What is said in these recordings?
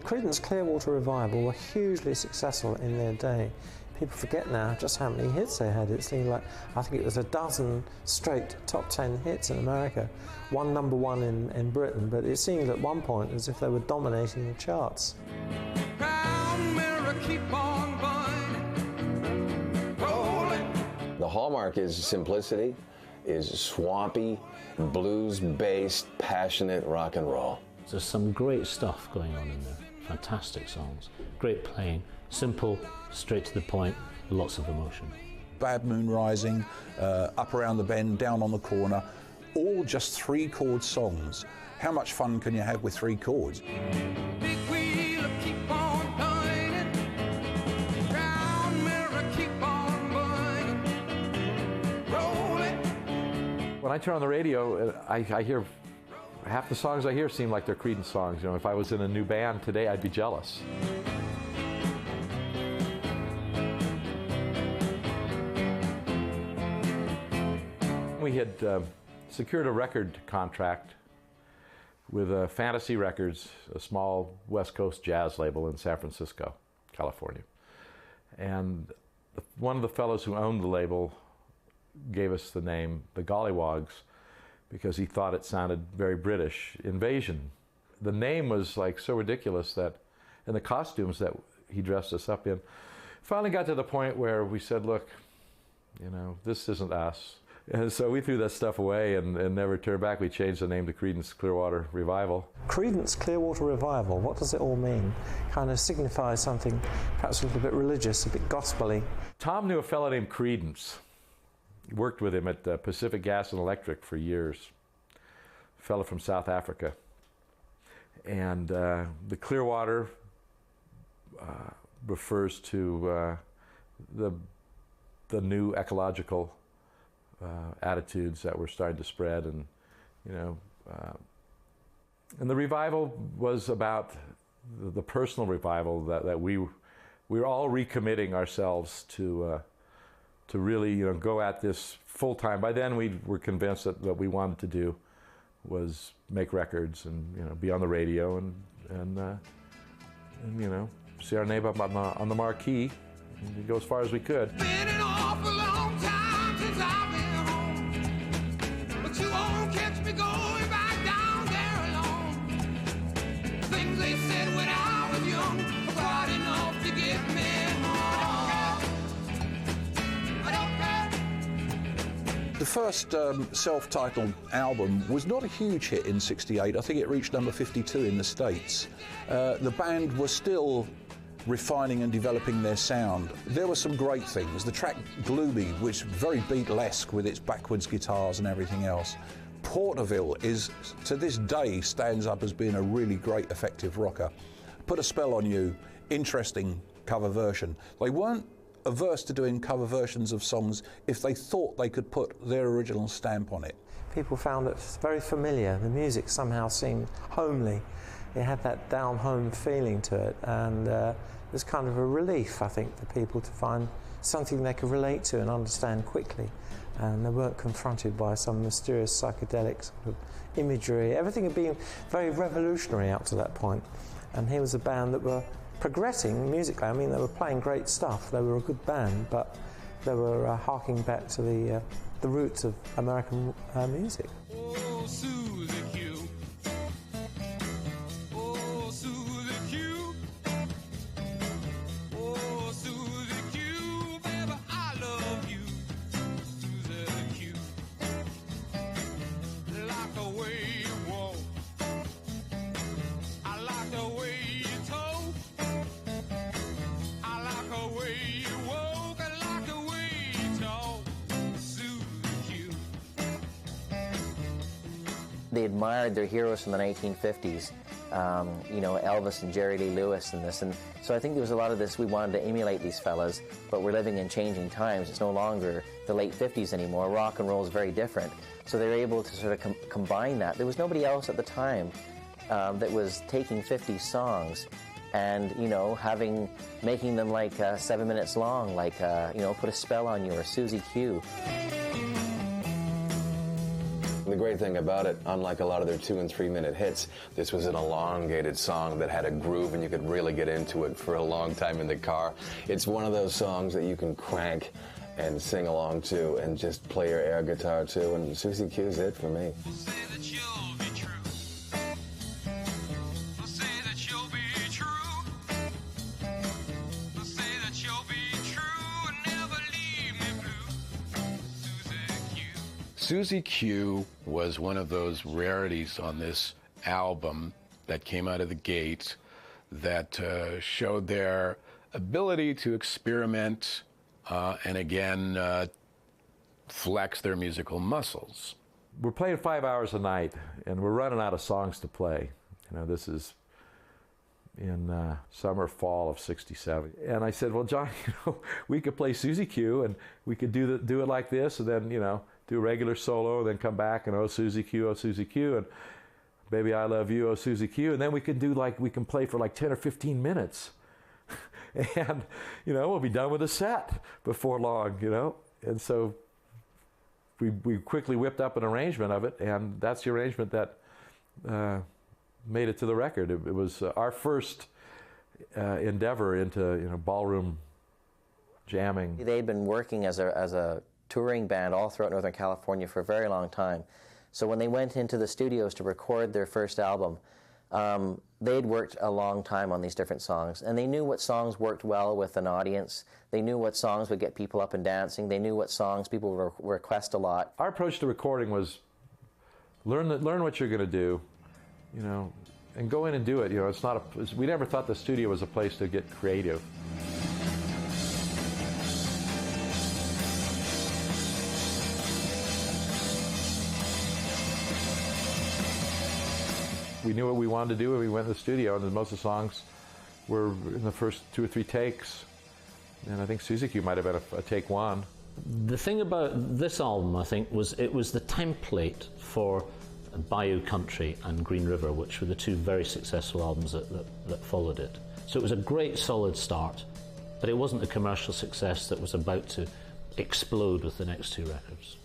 Creedence Clearwater Revival were hugely successful in their day. People forget now just how many hits they had. It seemed like, I think it was a dozen straight top 10 hits in America, one number one in Britain, but it seemed at one point as if they were dominating the charts. The hallmark is simplicity, is swampy, blues-based, passionate rock and roll. There's some great stuff going on in there. Fantastic songs, great playing, simple, straight to the point, lots of emotion. Bad Moon Rising, Up Around the Bend, Down on the Corner, all just 3-chord songs. How much fun can you have with 3 chords? When I turn on the radio, I hear half the songs I hear seem like they're Creedence songs. You know, if I was in a new band today, I'd be jealous. We had secured a record contract with Fantasy Records, a small West Coast jazz label in San Francisco, California. And one of the fellows who owned the label gave us the name the Gollywogs because he thought it sounded very British. Invasion. The name was like so ridiculous that, and the costumes that he dressed us up in, finally got to the point where we said, look, you know, this isn't us. And so we threw that stuff away and never turned back. We changed the name to Creedence Clearwater Revival. Creedence Clearwater Revival, what does it all mean? Kind of signifies something perhaps a little bit religious, a bit gospel-y. Tom knew a fellow named Creedence. He worked with him at Pacific Gas and Electric for years. A fellow from South Africa. And the Clearwater refers to the new ecological attitudes that were starting to spread, and you know, and the revival was about the personal revival that we were all recommitting ourselves to really, you know, go at this full time. By then we were convinced that what we wanted to do was make records and, you know, be on the radio and you know, see our name up on the marquee and go as far as we could. You won't catch me going back down there alone. Things they said when I was young were quite enough to get me home. I don't care. The first self-titled album was not a huge hit in '68. I think it reached number 52 in the States. The band was still refining and developing their sound. There were some great things. The track Gloomy, which is very Beatlesque with its backwards guitars and everything else. Porterville is, to this day, stands up as being a really great, effective rocker. Put a Spell on You, interesting cover version. They weren't averse to doing cover versions of songs if they thought they could put their original stamp on it. People found it very familiar. The music somehow seemed homely. It had that down-home feeling to it, and it was kind of a relief, I think, for people to find something they could relate to and understand quickly. And they weren't confronted by some mysterious psychedelic sort of imagery. Everything had been very revolutionary up to that point. And here was a band that were progressing musically. I mean, they were playing great stuff. They were a good band, but they were harking back to the roots of American music. Oh, Susie Q. Oh, Susie Q. Oh, Susie Q. Baby, I love you. Susie Q. Like the way you walk. I like the way you talk. I like the way you walk. I like the way you talk. Susie Q. They admired their heroes from the 1950s, you know, Elvis and Jerry Lee Lewis and this. And so I think there was a lot of this, we wanted to emulate these fellas, but we're living in changing times. It's no longer the late 50s anymore. Rock and roll is very different. So they were able to sort of combine that. There was nobody else at the time that was taking 50 songs and, you know, making them like 7 minutes long, like, you know, Put a Spell on You or Susie Q. The great thing about it, unlike a lot of their 2- and 3-minute hits, this was an elongated song that had a groove and you could really get into it for a long time in the car. It's one of those songs that you can crank and sing along to and just play your air guitar to, and Susie Q's it for me. Susie Q was one of those rarities on this album that came out of the gate that showed their ability to experiment and again flex their musical muscles. We're playing 5 hours a night and we're running out of songs to play. You know, this is in summer, fall of '67. And I said, well, John, you know, we could play Susie Q and we could do it like this, and then, you know, do a regular solo, and then come back and oh Susie Q, and Baby I Love You, oh Susie Q, and then we can play for like 10 or 15 minutes. And, you know, we'll be done with the set before long, you know. And so we quickly whipped up an arrangement of it, and that's the arrangement that made it to the record. It was our first endeavor into, you know, ballroom jamming. They'd been working as a touring band all throughout Northern California for a very long time. So when they went into the studios to record their first album, they'd worked a long time on these different songs, and they knew what songs worked well with an audience. They knew what songs would get people up and dancing. They knew what songs people would request a lot. Our approach to recording was learn what you're going to do, you know, and go in and do it. You know, we never thought the studio was a place to get creative. We knew what we wanted to do, and we went to the studio, and most of the songs were in the first 2 or 3 takes. And I think Susie Q might have been a take 1. The thing about this album, I think, was it was the template for Bayou Country and Green River, which were the 2 very successful albums that followed it. So it was a great solid start, but it wasn't the commercial success that was about to explode with the next 2 records.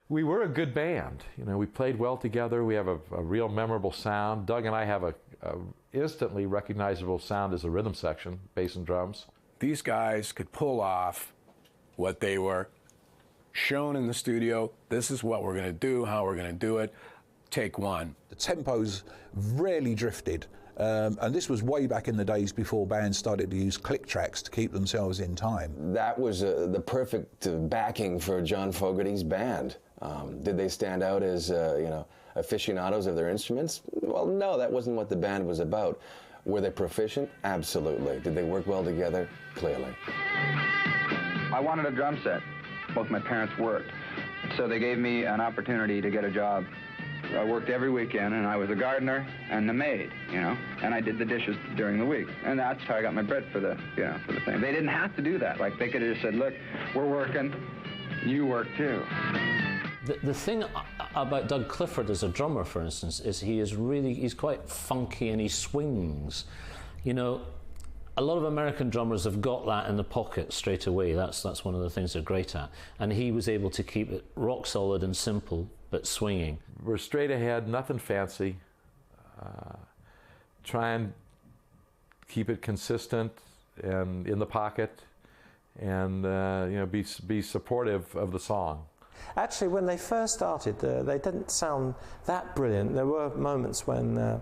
We were a good band. You know, we played well together. We have a real memorable sound. Doug and I have a instantly recognizable sound as a rhythm section, bass and drums. These guys could pull off what they were shown in the studio. This is what we're going to do, how we're going to do it. Take 1. The tempos rarely drifted. And this was way back in the days before bands started to use click tracks to keep themselves in time. That was the perfect backing for John Fogerty's band. Did they stand out as, you know, aficionados of their instruments? Well, no, that wasn't what the band was about. Were they proficient? Absolutely. Did they work well together? Clearly. I wanted a drum set. Both my parents worked, so they gave me an opportunity to get a job. I worked every weekend, and I was a gardener and the maid, you know, and I did the dishes during the week. And that's how I got my bread for the, you know, for the thing. They didn't have to do that. Like, they could have just said, look, we're working, you work too. The thing about Doug Clifford as a drummer, for instance, is he's quite funky and he swings. You know, a lot of American drummers have got that in the pocket straight away. That's one of the things they're great at. And he was able to keep it rock solid and simple, but swinging. We're straight ahead, nothing fancy. Try and keep it consistent and in the pocket, and you know, be supportive of the song. Actually, when they first started, they didn't sound that brilliant. There were moments when the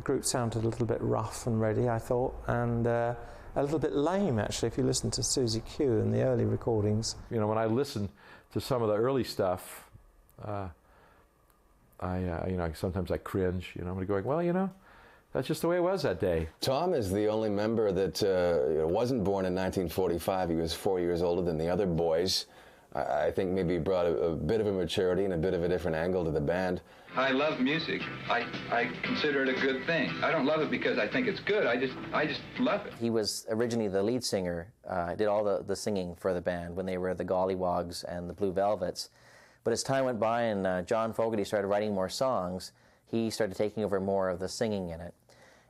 group sounded a little bit rough and ready, I thought, and a little bit lame, actually, if you listen to Susie Q in the early recordings. You know, when I listen to some of the early stuff, you know, sometimes I cringe. You know, I'm going, well, you know, that's just the way it was that day. Tom is the only member that wasn't born in 1945. He was 4 years older than the other boys. I think maybe he brought a bit of a maturity and a bit of a different angle to the band. I love music. I consider it a good thing. I don't love it because I think it's good. I just love it. He was originally the lead singer, did all the singing for the band when they were the Gollywogs and the Blue Velvets. But as time went by and John Fogerty started writing more songs, he started taking over more of the singing in it.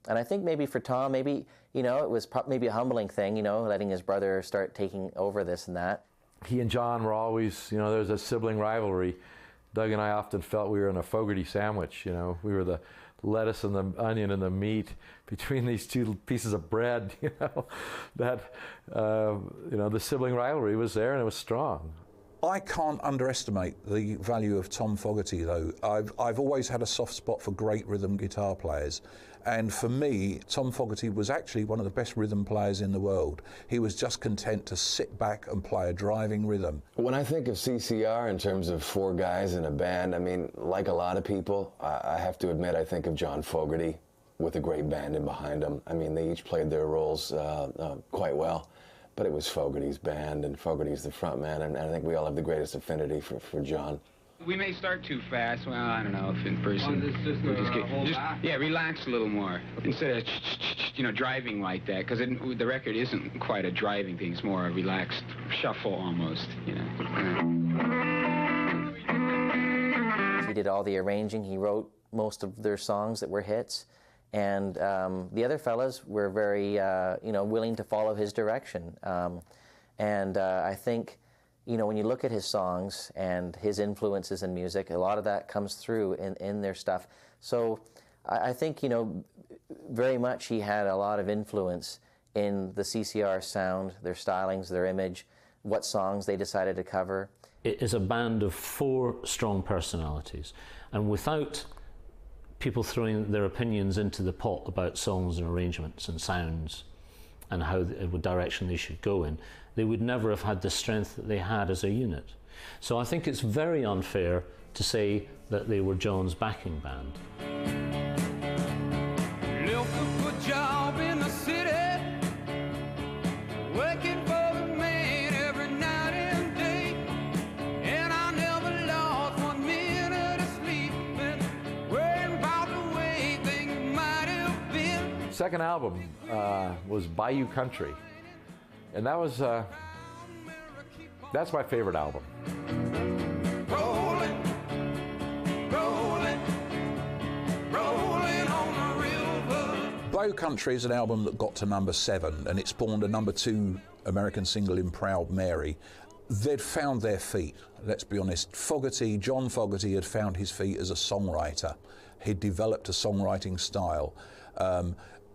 And I think maybe for Tom, maybe, you know, it was maybe a humbling thing, you know, letting his brother start taking over this and that. He and John were always, you know, there's a sibling rivalry. Doug and I often felt we were in a Fogerty sandwich, you know. We were the lettuce and the onion and the meat between these two pieces of bread, you know. That, you know, the sibling rivalry was there and it was strong. I can't underestimate the value of Tom Fogerty, though. I've always had a soft spot for great rhythm guitar players. And for me, Tom Fogerty was actually one of the best rhythm players in the world. He was just content to sit back and play a driving rhythm. When I think of CCR in terms of 4 guys in a band, I mean, like a lot of people, I have to admit I think of John Fogerty with a great band in behind him. I mean, they each played their roles quite well. But it was Fogerty's band, and Fogerty's the front man, and I think we all have the greatest affinity for John. We may start too fast. Well, I don't know if in person. Yeah, relax a little more instead of you know, driving like that, because the record isn't quite a driving thing. It's more a relaxed shuffle almost. You know. He did all the arranging. He wrote most of their songs that were hits. And the other fellas were very, you know, willing to follow his direction. I think, you know, when you look at his songs and his influences in music, a lot of that comes through in their stuff. So I think, you know, very much he had a lot of influence in the CCR sound, their stylings, their image, what songs they decided to cover. It is a band of 4 strong personalities, and without people throwing their opinions into the pot about songs and arrangements and sounds and how what direction they should go in, they would never have had the strength that they had as a unit. So I think it's very unfair to say that they were John's backing band. Looking for a job in the city, working for the man every night and day, and I never lost 1 minute of sleep, worrying about the way things might have been. Second album was Bayou Country, and that was that's my favorite album. Rolling, rolling, rolling on the river. Bayou Country is an album that got to number 7, and it spawned a number 2 American single in Proud Mary. They'd found their feet, let's be honest. John Fogerty had found his feet as a songwriter. He'd developed a songwriting style.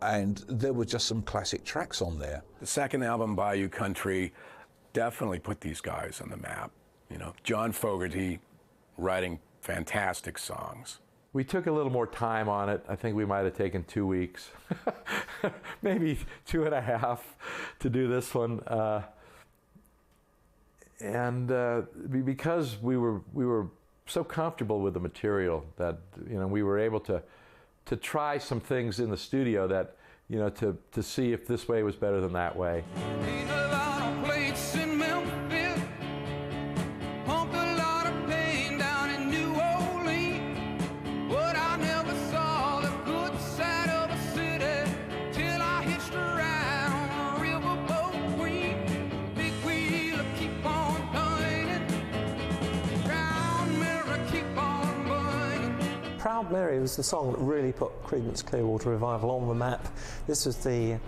And there were just some classic tracks on there. The second album, Bayou Country, definitely put these guys on the map. You know, John Fogerty writing fantastic songs. We took a little more time on it. I think we might have taken 2 weeks, maybe 2.5 to do this one. Because we were so comfortable with the material that, you know, we were able to try some things in the studio that, you know, to see if this way was better than that way. Ain't a lot of plates in Memphis, pumped a lot of pain down in New Orleans, but I never saw the good side of a city till I hitched a ride on a riverboat queen. Big wheel keep on turning, round mirror keep on burning. Proud Mary was the song that really put Creedence Clearwater Revival on the map. This was the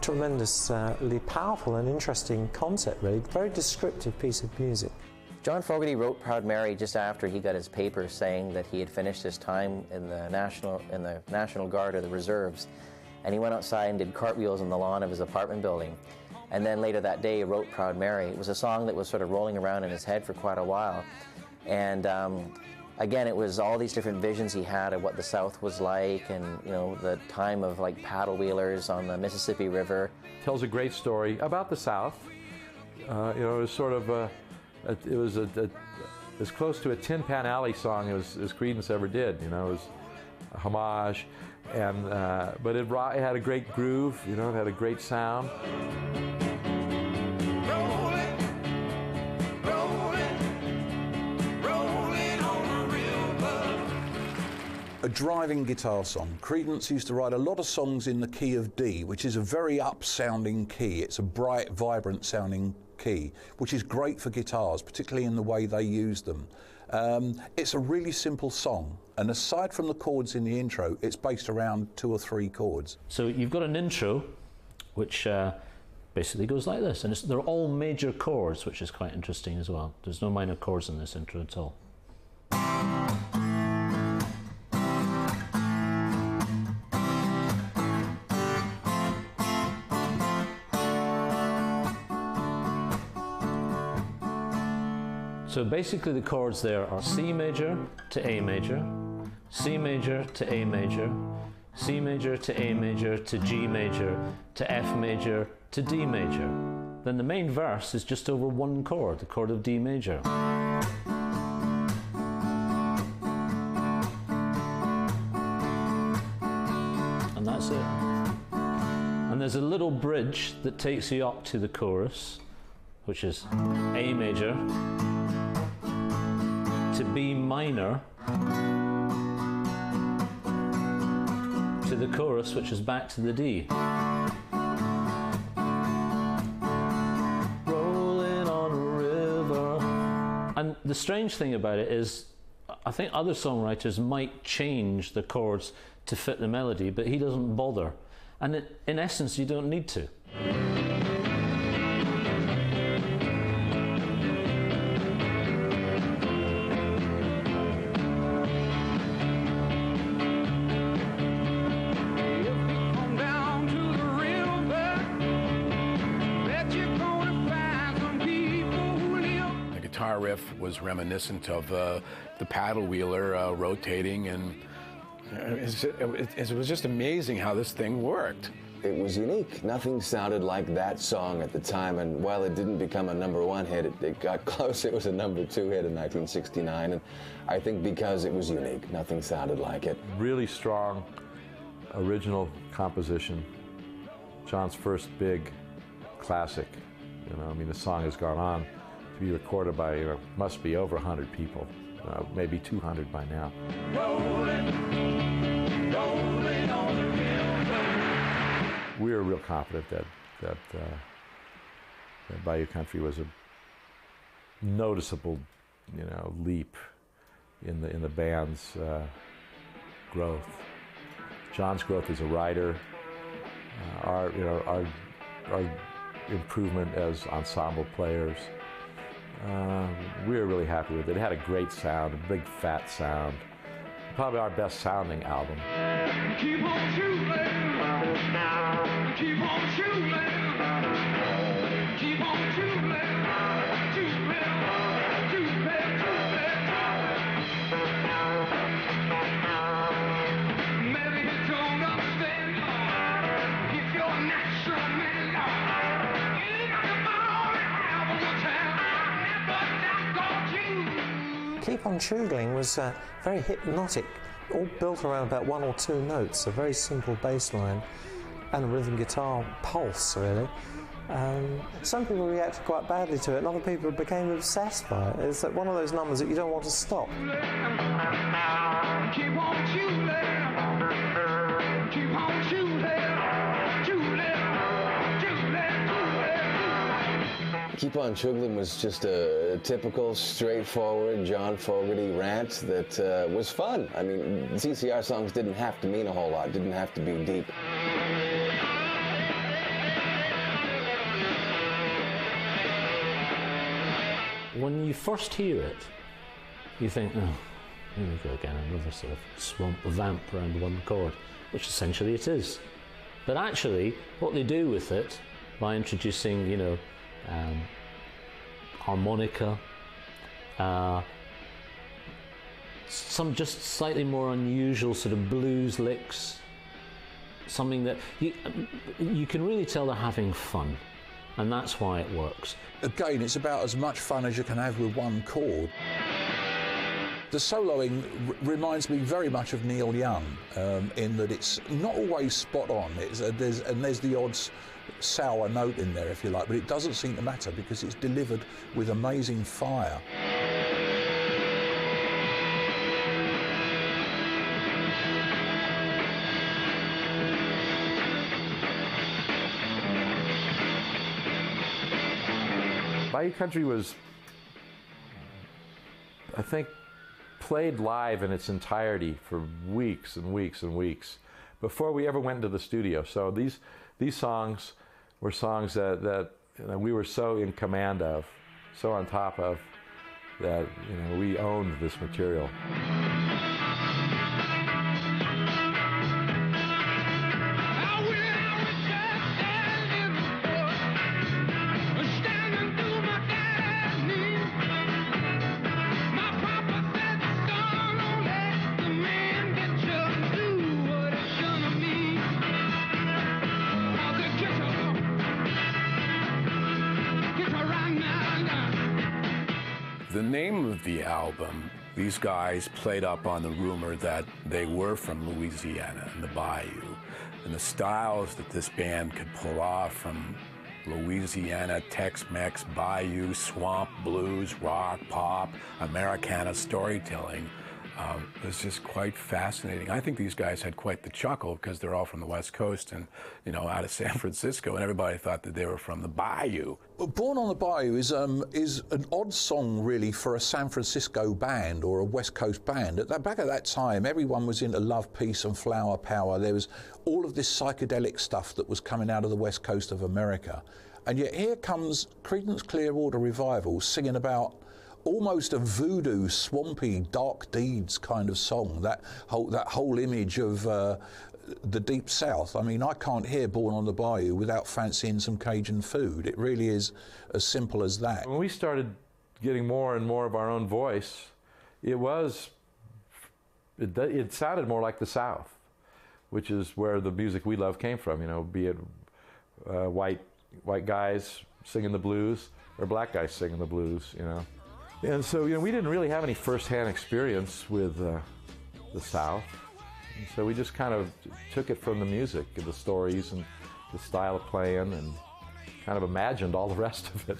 tremendously powerful and interesting concept, really. Very descriptive piece of music. John Fogerty wrote Proud Mary just after he got his paper saying that he had finished his time in the National Guard or the Reserves, and he went outside and did cartwheels on the lawn of his apartment building. And then later that day he wrote Proud Mary. It was a song that was sort of rolling around in his head for quite a while. And again, it was all these different visions he had of what the South was like, and, you know, the time of like paddle wheelers on the Mississippi River. Tells a great story about the South. You know, it was sort of it was as close to a Tin Pan Alley song as Creedence ever did. You know, it was a homage, and but it had a great groove. You know, it had a great sound. A driving guitar song. Creedence used to write a lot of songs in the key of D, which is a very up-sounding key. It's a bright, vibrant-sounding key, which is great for guitars, particularly in the way they use them. It's a really simple song, and aside from the chords in the intro, it's based around 2 or 3 chords. So you've got an intro, which basically goes like this, and they're all major chords, which is quite interesting as well. There's no minor chords in this intro at all. So basically the chords there are C major to A major, C major to A major, C major to A major to G major to F major to D major. Then the main verse is just over 1 chord, the chord of D major. And that's it. And there's a little bridge that takes you up to the chorus, which is A major to B minor to the chorus, which is back to the D. Rolling on a river. And the strange thing about it is, I think other songwriters might change the chords to fit the melody, but he doesn't bother. And in essence, you don't need to. Riff was reminiscent of the paddle wheeler rotating, and it was just amazing how this thing worked. It was unique. Nothing sounded like that song at the time, and while it didn't become a #1 hit, it got close. It was a #2 hit in 1969, and I think because it was unique, nothing sounded like it. Really strong original composition. John's first big classic. You know, I mean, the song has gone on to be recorded by, must be over 100 people, maybe 200 by now. Rolling on the river. We were real confident that Bayou Country was a noticeable, leap in the band's growth. John's growth as a writer, our improvement as ensemble players. We were really happy with it. It had a great sound, a big fat sound. Probably our best sounding album. Keep on shooting, keep on shooting, keep on shooting, maybe you don't understand if you're a natural man. Keep On Choogling was very hypnotic, all built around about 1 or 2 notes, a very simple bass line and a rhythm guitar pulse, really. Some people reacted quite badly to it, and other people became obsessed by it. It's one of those numbers that you don't want to stop. Keep on shooting, keep on shooting, Keep On Choogling was just a typical, straightforward John Fogerty rant that was fun. I mean, CCR songs didn't have to mean a whole lot, didn't have to be deep. When you first hear it, you think, oh, here we go again, another sort of swamp vamp around 1 chord, which essentially it is. But actually, what they do with it, by introducing, harmonica, some just slightly more unusual sort of blues licks, something that you can really tell they're having fun, and that's why it works. Again, it's about as much fun as you can have with 1 chord. The soloing reminds me very much of Neil Young, in that it's not always spot on. There's the odd sour note in there, if you like, but it doesn't seem to matter because it's delivered with amazing fire. Bayou Country was, I think, played live in its entirety for weeks and weeks and weeks before we ever went into the studio. So these songs were songs that we were so in command of, so on top of, that we owned this material. The name of the album, these guys played up on the rumor that they were from Louisiana and the Bayou, and the styles that this band could pull off, from Louisiana, Tex-Mex, Bayou, swamp blues, rock, pop, Americana storytelling, was just quite fascinating. I think these guys had quite the chuckle because they're all from the West Coast and, out of San Francisco, and everybody thought that they were from the Bayou. Born on the Bayou is an odd song, really, for a San Francisco band or a West Coast band. Back at that time, everyone was into love, peace and flower power. There was all of this psychedelic stuff that was coming out of the West Coast of America. And yet here comes Creedence Clearwater Revival singing about almost a voodoo, swampy, dark deeds kind of song. That whole image of the Deep South. I mean, I can't hear Born on the Bayou without fancying some Cajun food. It really is as simple as that. When we started getting more and more of our own voice, it sounded more like the South, which is where the music we love came from. Be it white guys singing the blues or black guys singing the blues. And so, we didn't really have any first-hand experience with the South. And so we just kind of took it from the music and the stories and the style of playing and kind of imagined all the rest of it.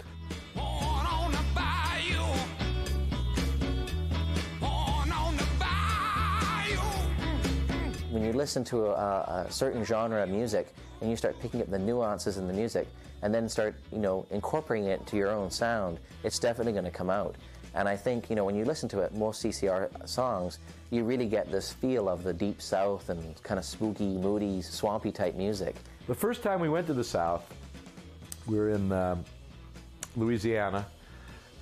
When you listen to a certain genre of music and you start picking up the nuances in the music and then start, incorporating it to your own sound, it's definitely going to come out. And I think, when you listen to it, most CCR songs, you really get this feel of the Deep South and kind of spooky, moody, swampy type music. The first time we went to the South, we were in Louisiana,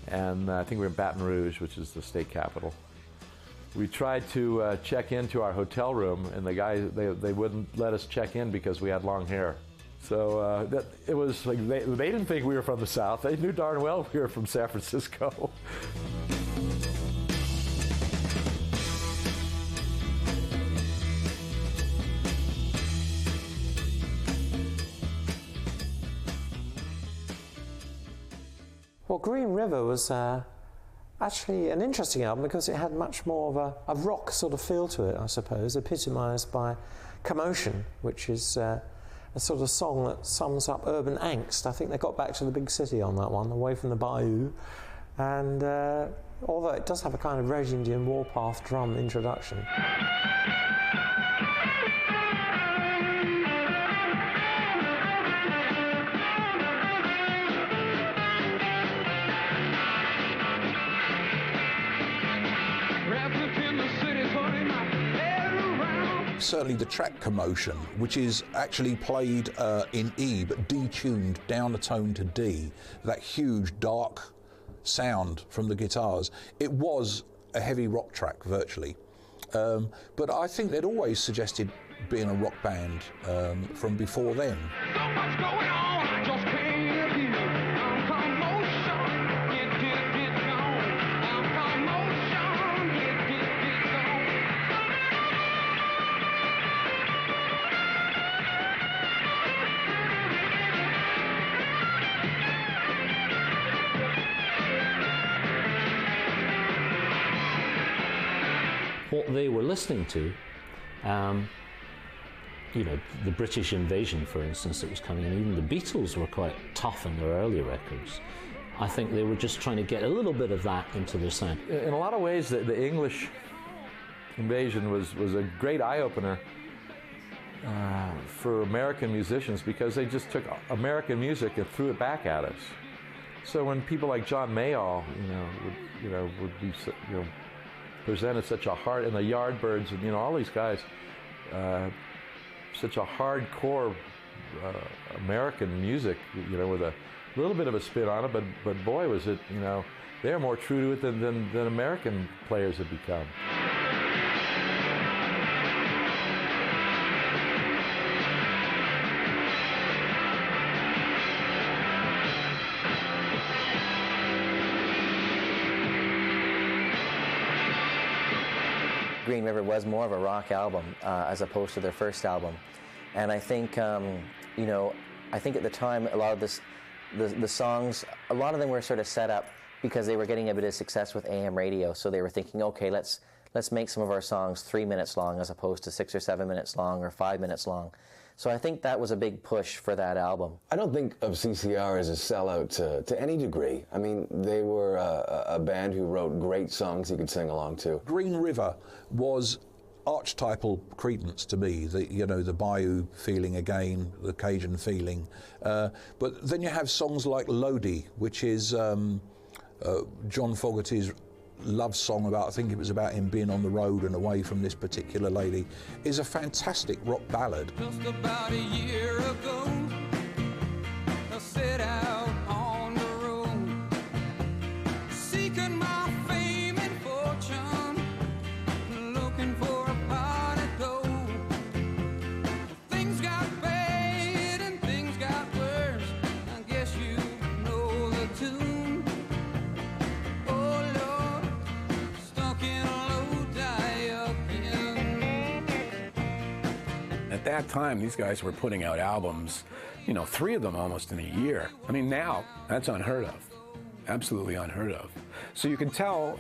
and I think we were in Baton Rouge, which is the state capital. We tried to check into our hotel room, and the guys, they wouldn't let us check in because we had long hair. So it was like they didn't think we were from the South. They knew darn well we were from San Francisco. Well, Green River was actually an interesting album because it had much more of a rock sort of feel to it, I suppose, epitomised by Commotion, which is a sort of song that sums up urban angst. I think they got back to the big city on that one, away from the bayou. And although it does have a kind of Red Indian Warpath drum introduction. Certainly the track Commotion, which is actually played in E but detuned down a tone to D, that huge dark sound from the guitars, it was a heavy rock track virtually. But I think they'd always suggested being a rock band from before then. So much going on, I just can't hear. I'm commotion, get gone. I'm commotion, get gone. What they were listening to, the British invasion, for instance, that was coming in, even the Beatles were quite tough in their early records. I think they were just trying to get a little bit of that into their sound. In a lot of ways, the English invasion was a great eye-opener for American musicians, because they just took American music and threw it back at us. So when people like John Mayall, would be, presented such a hard, and the Yardbirds, and all these guys, such a hardcore American music, with a little bit of a spin on it, but boy, was it, they're more true to it than American players have become. Green River was more of a rock album as opposed to their first album, and I think I think at the time a lot of the songs, a lot of them were sort of set up because they were getting a bit of success with AM radio, so they were thinking, okay, let's make some of our songs 3 minutes long as opposed to 6 or 7 minutes long or 5 minutes long. So I think that was a big push for that album. I don't think of CCR as a sellout to any degree. I mean, they were a band who wrote great songs you could sing along to. Green River was archetypal Creedence to me, the Bayou feeling again, the Cajun feeling. But then you have songs like Lodi, which is John Fogerty's love song about, I think it was about him being on the road and away from this particular lady, is a fantastic rock ballad. Just about a year ago, I set out on the road, seeking my fame and fortune, looking for a pot of gold. Things got bad and things got worse, I guess you know the tune. At that time, these guys were putting out albums, 3 of them almost in a year. I mean, now, that's unheard of. Absolutely unheard of. So you can tell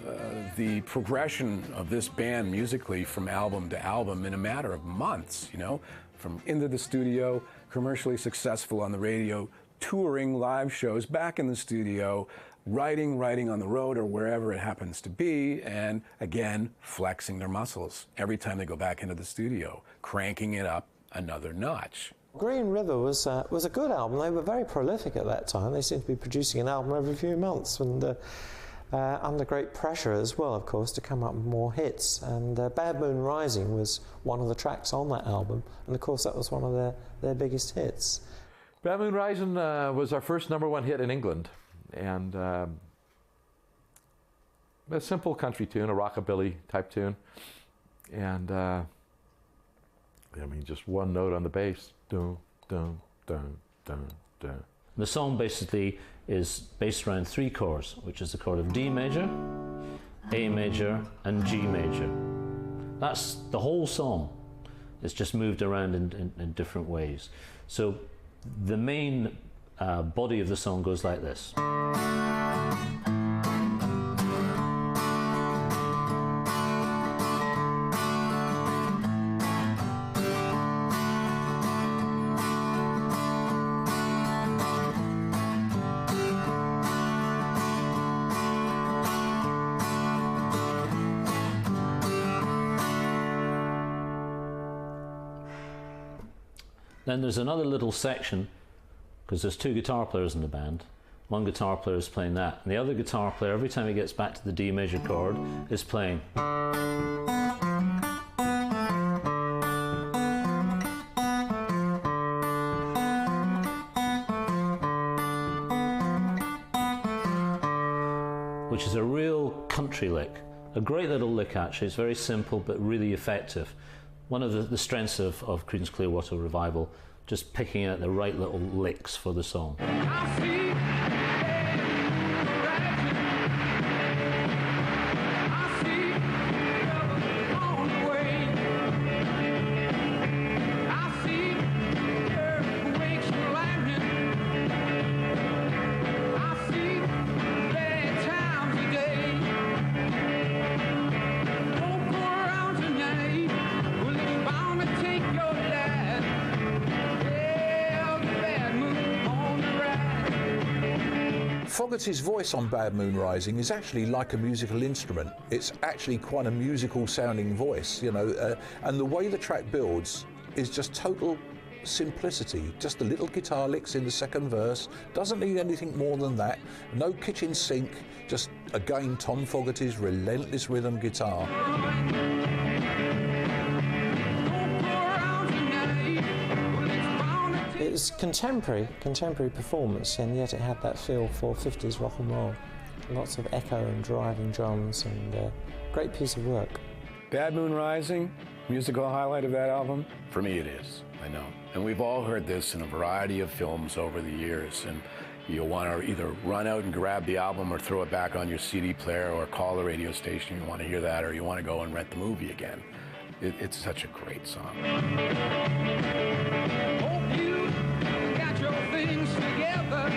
the progression of this band musically from album to album in a matter of months, from into the studio, commercially successful on the radio, touring live shows, back in the studio, writing on the road or wherever it happens to be, and again, flexing their muscles every time they go back into the studio, cranking it up another notch. Green River was a good album. They were very prolific at that time. They seemed to be producing an album every few months, and under great pressure as well, of course, to come up with more hits. And Bad Moon Rising was one of the tracks on that album, and of course that was one of their biggest hits. Bad Moon Rising was our first #1 hit in England, and a simple country tune, a rockabilly type tune, and just one note on the bass. Dun, dun, dun, dun, dun. The song basically is based around 3 chords, which is the chord of D major, A major, and G major. That's the whole song. It's just moved around in different ways. So the main body of the song goes like this. Then there's another little section, because there's 2 guitar players in the band. One guitar player is playing that, and the other guitar player, every time he gets back to the D major chord, is playing. Which is a real country lick. A great little lick, actually. It's very simple, but really effective. One of the strengths of Creedence Clearwater Revival, just picking out the right little licks for the song. I see Fogerty's voice on Bad Moon Rising is actually like a musical instrument. It's actually quite a musical sounding voice, and the way the track builds is just total simplicity, just the little guitar licks in the second verse, doesn't need anything more than that, no kitchen sink, just again Tom Fogerty's relentless rhythm guitar. It was contemporary performance, and yet it had that feel for 50s rock and roll. Lots of echo and driving drums, and great piece of work. Bad Moon Rising, musical highlight of that album? For me it is, I know. And we've all heard this in a variety of films over the years, and you'll want to either run out and grab the album or throw it back on your CD player or call the radio station you want to hear that, or you want to go and rent the movie again. It's such a great song. Hope you got your things together.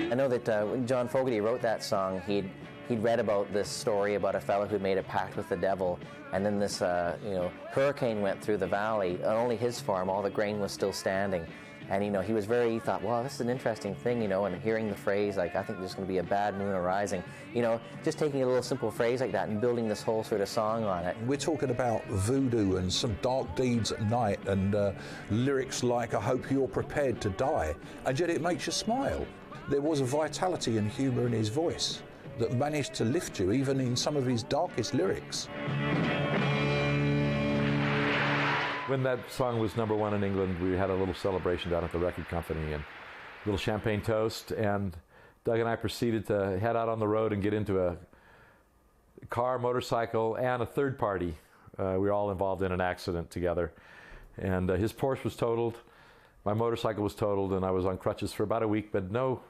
I know that when John Fogerty wrote that song, he'd read about this story about a fellow who'd made a pact with the devil, and then this hurricane went through the valley. On only his farm, all the grain was still standing. And he thought, wow, this is an interesting thing, and hearing the phrase, like, I think there's going to be a bad moon arising, just taking a little simple phrase like that and building this whole sort of song on it. We're talking about voodoo and some dark deeds at night, and lyrics like, I hope you're prepared to die, and yet it makes you smile. There was a vitality and humour in his voice that managed to lift you even in some of his darkest lyrics. When that song was #1 in England, we had a little celebration down at the record company and a little champagne toast, and Doug and I proceeded to head out on the road and get into a car, motorcycle, and a third party. We were all involved in an accident together, and his Porsche was totaled, my motorcycle was totaled, and I was on crutches for about a week, but no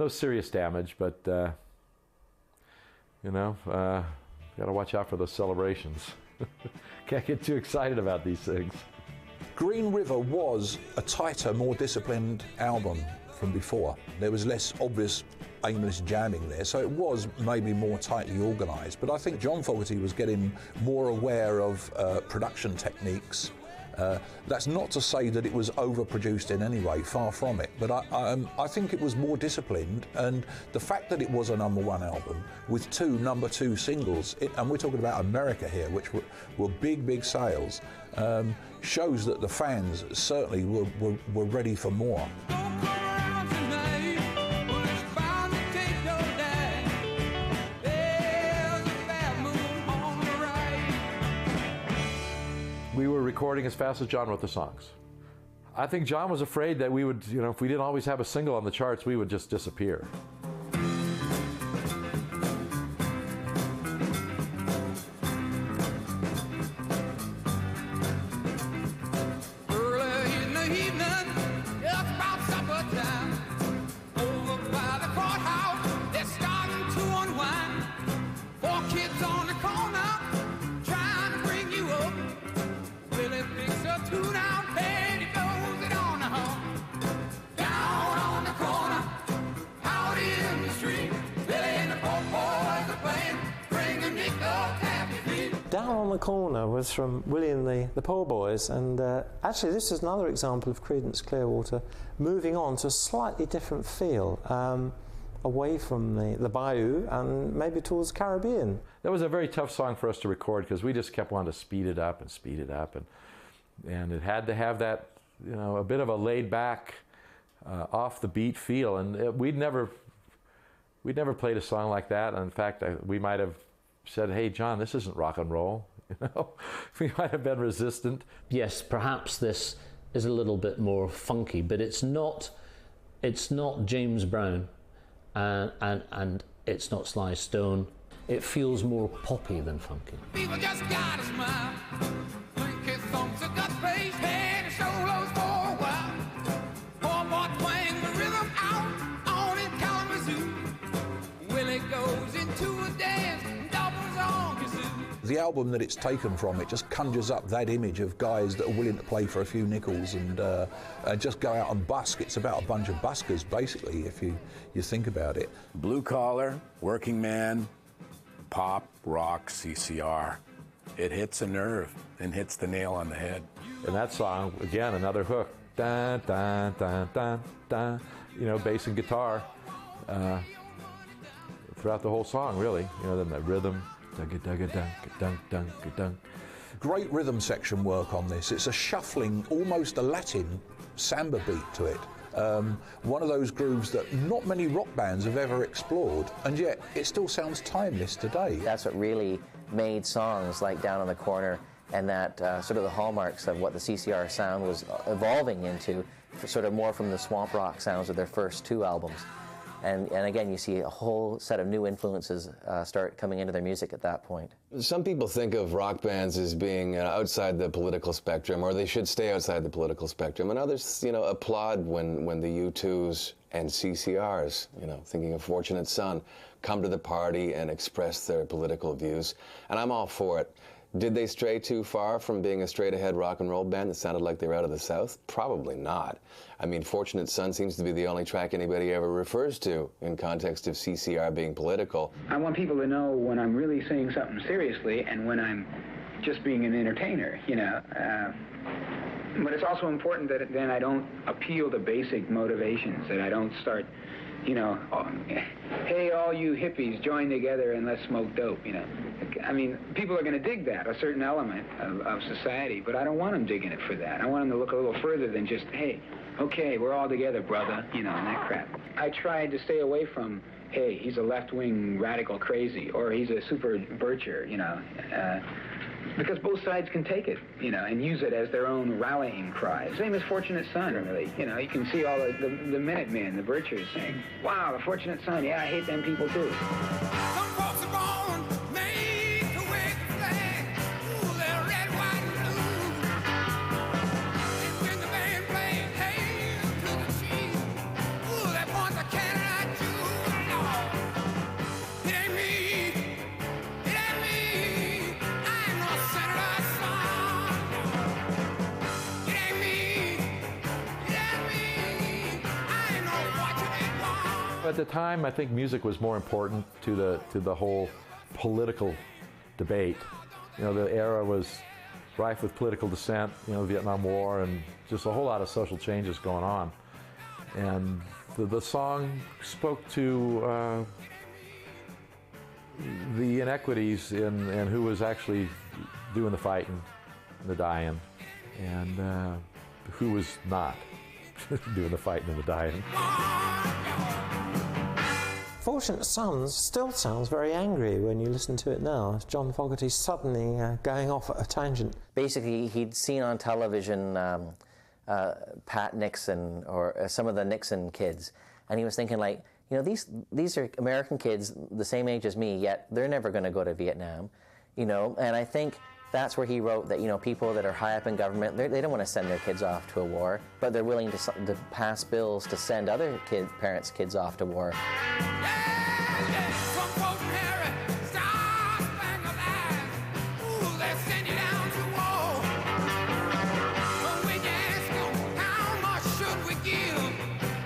serious damage, but got to watch out for those celebrations. Can't get too excited about these things. Green River was a tighter, more disciplined album from before. There was less obvious aimless jamming there, so it was maybe more tightly organised. But I think John Fogerty was getting more aware of production techniques. That's not to say that it was overproduced in any way, far from it, but I think it was more disciplined, and the fact that it was a #1 album with 2 #2 singles, and we're talking about America here, which were big sales, shows that the fans certainly were ready for more. We were recording as fast as John wrote the songs. I think John was afraid that we would, if we didn't always have a single on the charts, we would just disappear. Down on the Corner was from Willy and the Poor Boys, and actually this is another example of Creedence Clearwater moving on to a slightly different feel, away from the Bayou and maybe towards the Caribbean. That was a very tough song for us to record because we just kept wanting to speed it up, and it had to have that, a bit of a laid back, off the beat feel, and we'd never played a song like that. And in fact, we might have said, hey John, this isn't rock and roll, we might have been resistant. Yes, perhaps this is a little bit more funky, but it's not James Brown, and it's not Sly Stone. It feels more poppy than funky. People just gotta smile. Kiss songs a gut face, head and shoulders for a while. Poor boy twang the rhythm out on his Kalamazoo. Willie goes into a dance, doubles on kazoo. The album that it's taken from, it just conjures up that image of guys that are willing to play for a few nickels and just go out and busk. It's about a bunch of buskers, basically, if you think about it. Blue collar, working man, pop, rock, CCR. It hits a nerve and hits the nail on the head. And that song, again, another hook. Dun, dun, dun, dun, dun. Bass and guitar throughout the whole song, really. Then that rhythm. Great rhythm section work on this. It's a shuffling, almost a Latin samba beat to it. One of those grooves that not many rock bands have ever explored, and yet it still sounds timeless today. That's what really made songs like Down on the Corner and that sort of the hallmarks of what the CCR sound was evolving into, sort of more from the swamp rock sounds of their first two albums. And again, you see a whole set of new influences start coming into their music at that point. Some people think of rock bands as being outside the political spectrum, or they should stay outside the political spectrum, and others, applaud when the U2s and CCRs, thinking of Fortunate Son, come to the party and express their political views, and I'm all for it. Did they stray too far from being a straight-ahead rock and roll band that sounded like they were out of the South? Probably not. I mean, Fortunate Son seems to be the only track anybody ever refers to in context of CCR being political. I want people to know when I'm really saying something seriously and when I'm just being an entertainer, But it's also important that then I don't appeal to basic motivations, that I don't start, hey, all you hippies, join together and let's smoke dope, I mean, people are going to dig that, a certain element of society, but I don't want them digging it for that. I want them to look a little further than just, hey, okay, we're all together, brother, and that crap. I tried to stay away from, hey, he's a left-wing radical crazy, or he's a super bircher, because both sides can take it, and use it as their own rallying cry. Same as Fortunate Son, really. You can see all the Minutemen, the birchers saying, wow, the Fortunate Son, yeah, I hate them people too. Some folks are born made to wave the flag. Ooh, they're red, white, and blue. And when the band plays Hail to the Chief, ooh, they point the cannon at you. No, it ain't me. It ain't me. I ain't no senator's son. It ain't me. It ain't me. I ain't no fortunate one. At the time, I think music was more important to the whole political debate. The era was rife with political dissent, Vietnam War, and just a whole lot of social changes going on. And the song spoke to the inequities in who was actually doing the fighting, the dying, and who was not doing the fighting and the dying. Fortunate Son still sounds very angry when you listen to it now. John Fogerty suddenly going off at a tangent. Basically, he'd seen on television Pat Nixon or some of the Nixon kids, and he was thinking like, these are American kids the same age as me, yet they're never going to go to Vietnam, and I think that's where he wrote that, people that are high up in government, they don't want to send their kids off to a war, but they're willing to pass bills to send other parents' kids off to war. Some folks marry star-spangled eyes. Ooh, they send you down to war. But when you ask them, how much should we give?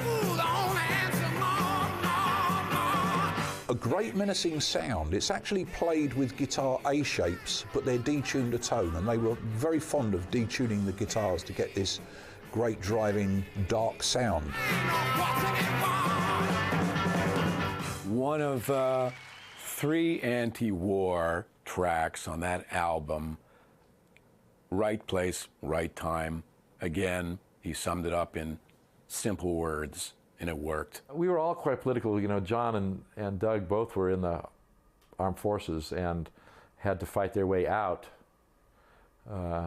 Ooh, the only answer, more. A great menacing sound. It's actually played with guitar A shapes, but they're detuned a tone, and they were very fond of detuning the guitars to get this great driving dark sound. One of 3 anti-war tracks on that album, right place, right time. Again, he summed it up in simple words, and it worked. We were all quite political. John and Doug both were in the armed forces and had to fight their way out